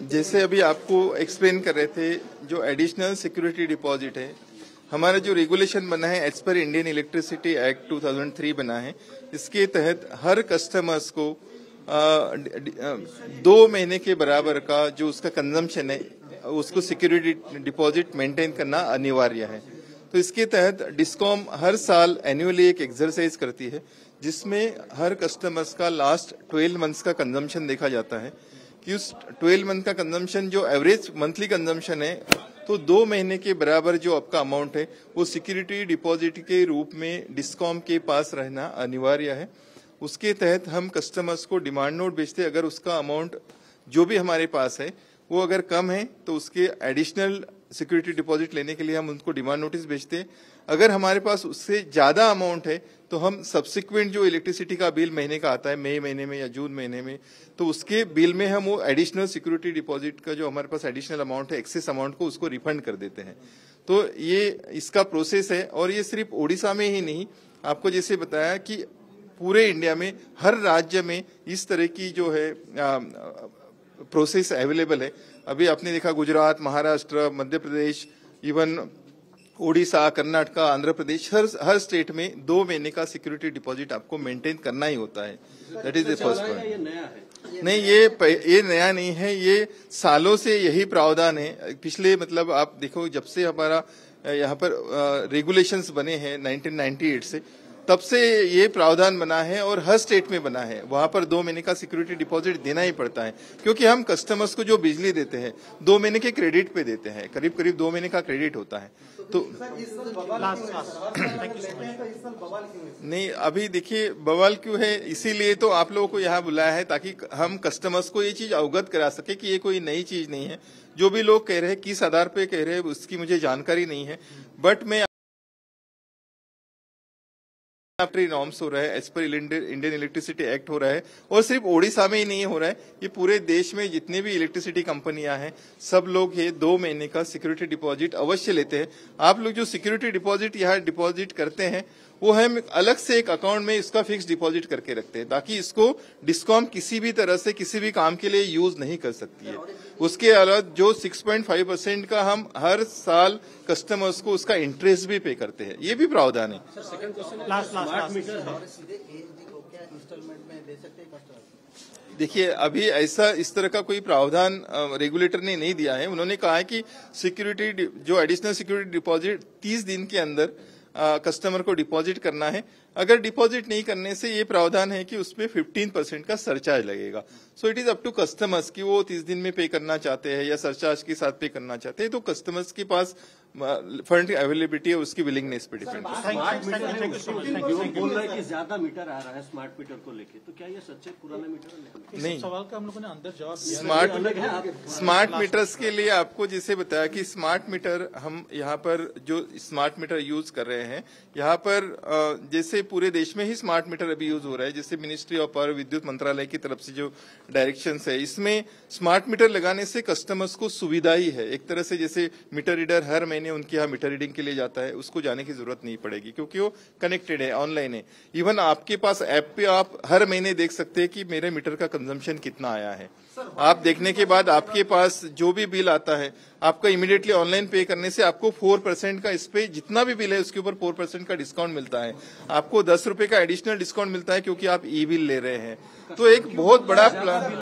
जैसे अभी आपको एक्सप्लेन कर रहे थे, जो एडिशनल सिक्योरिटी डिपॉजिट है, हमारा जो रेगुलेशन बना है as per Indian electricity act 2003 बना है, इसके तहत हर कस्टमर्स को 2 महीने के बराबर का जो उसका कंजम्पशन है उसको सिक्योरिटी डिपॉजिट मेंटेन करना अनिवार्य है। तो इसके तहत डिस्कॉम हर साल एनुअली एक एक्सरसाइज करती है जिसमें हर कस्टमर्स का लास्ट 12 मंथ्स का कंजम्पशन देखा जाता है कि उस 12 मंथ का कंजम्पशन जो एवरेज मंथली कंजम्पशन है तो 2 महीने के बराबर जो आपका अमाउंट है वो सिक्योरिटी डिपॉजिट के रूप में डिस्कॉम के पास रहना अनिवार्य है। उसके तहत हम कस्टमर्स को डिमांड नोट भेजते हैं। अगर उसका अमाउंट जो भी हमारे पास है वो अगर कम है तो उसके एडिशनल सिक्योरिटी डिपॉजिट लेने के लिए हम उनको डिमांड नोटिस भेजते हैं। अगर हमारे पास उससे ज्यादा अमाउंट है तो हम सब्सिक्वेंट जो इलेक्ट्रिसिटी का बिल महीने का आता है मई महीने में या जून महीने में, तो उसके बिल में हम वो एडिशनल सिक्योरिटी डिपॉजिट का जो हमारे पास एडिशनल अमाउंट है, एक्सेस अमाउंट को उसको रिफंड कर देते हैं। तो ये इसका प्रोसेस है और ये सिर्फ ओडिशा में ही नहीं, आपको जैसे बताया कि पूरे इंडिया में हर राज्य में इस तरह की जो है प्रोसेस अवेलेबल है। अभी आपने देखा गुजरात, महाराष्ट्र, मध्य प्रदेश, इवन ओडिशा, कर्नाटका, आंध्र प्रदेश, हर स्टेट में 2 महीने का सिक्योरिटी डिपॉजिट आपको मेंटेन करना ही होता है। That is the first point. नहीं, ये नया नहीं है, ये सालों से यही प्रावधान है। पिछले मतलब आप देखो जब से हमारा यहाँ पर रेगुलेशंस बने हैं 1998 से, तब से ये प्रावधान बना है और हर स्टेट में बना है। वहां पर 2 महीने का सिक्योरिटी डिपॉजिट देना ही पड़ता है क्योंकि हम कस्टमर्स को जो बिजली देते हैं 2 महीने के क्रेडिट पे देते हैं, करीब करीब 2 महीने का क्रेडिट होता है। तो नहीं, अभी देखिए बवाल क्यों है, इसीलिए तो आप लोगों को यहाँ बुलाया है ताकि हम कस्टमर्स को ये चीज अवगत करा सके कि ये कोई नई चीज नहीं है। जो भी लोग कह रहे हैं किस आधार पे कह रहे हैं उसकी मुझे जानकारी नहीं है, बट मैं नॉर्म्स हो रहा है, as per Indian electricity act हो रहा है और सिर्फ ओडिशा में ही नहीं हो रहा है, ये पूरे देश में जितने भी इलेक्ट्रिसिटी कंपनियां हैं सब लोग ये 2 महीने का सिक्योरिटी डिपॉजिट अवश्य लेते हैं। आप लोग जो सिक्योरिटी डिपॉजिट यहाँ डिपॉजिट करते हैं वो हम अलग से एक अकाउंट में इसका फिक्स डिपॉजिट करके रखते हैं ताकि इसको डिस्कॉम किसी भी तरह से किसी भी काम के लिए यूज नहीं कर सकती है। उसके अलावा जो 6.5% का हम हर साल कस्टमर्स को उसका इंटरेस्ट भी पे करते हैं, ये भी प्रावधान है। देखिए अभी ऐसा इस तरह का कोई प्रावधान रेगुलेटर ने नहीं दिया है। उन्होंने कहा है कि सिक्योरिटी जो एडिशनल सिक्योरिटी डिपॉजिट 30 दिन के अंदर कस्टमर को डिपॉजिट करना है। अगर डिपॉजिट नहीं करने से ये प्रावधान है कि उसमें 15% का सरचार्ज लगेगा। So it is up to customers कि वो 30 दिन में पे करना चाहते हैं या सरचार्ज के साथ पे करना चाहते हैं। तो कस्टमर्स के पास फंड अवेलेबिलिटी है, उसकी विलिंगनेस पे डिपेंड है। बोल रहा है कि ज्यादा मीटर आ रहा है स्मार्ट मीटर को लेके, तो क्या ये सच्चे पुराने मीटर नहीं? सवाल का हम लोगों ने अंदर जवाब दिया। स्मार्ट मीटर्स के लिए आपको जैसे बताया कि स्मार्ट मीटर हम यहाँ पर जो स्मार्ट मीटर यूज कर रहे हैं, यहाँ पर जैसे पूरे देश में ही स्मार्ट मीटर अभी यूज हो रहा है, जैसे मिनिस्ट्री ऑफ पावर विद्युत मंत्रालय की तरफ से जो डायरेक्शंस है, इसमें स्मार्ट मीटर लगाने से कस्टमर्स को सुविधा ही है। एक तरह से जैसे मीटर रीडर हर महीने उनके यहाँ मीटर रीडिंग के लिए जाता है, उसको जाने की जरूरत नहीं पड़ेगी क्योंकि वो कनेक्टेड है, ऑनलाइन है। इवन आपके पास ऐप पे आप हर महीने देख सकते हैं कि मेरे मीटर का कंजम्पशन कितना आया है। आप देखने के बाद आपके पास जो भी बिल आता है आपका इमीडिएटली ऑनलाइन पे करने से आपको 4% का, इस पे जितना भी बिल है उसके ऊपर 4% का डिस्काउंट मिलता है। आपको 10 रुपए का एडिशनल डिस्काउंट मिलता है क्योंकि आप ई बिल ले रहे हैं। तो एक बहुत बड़ा प्लान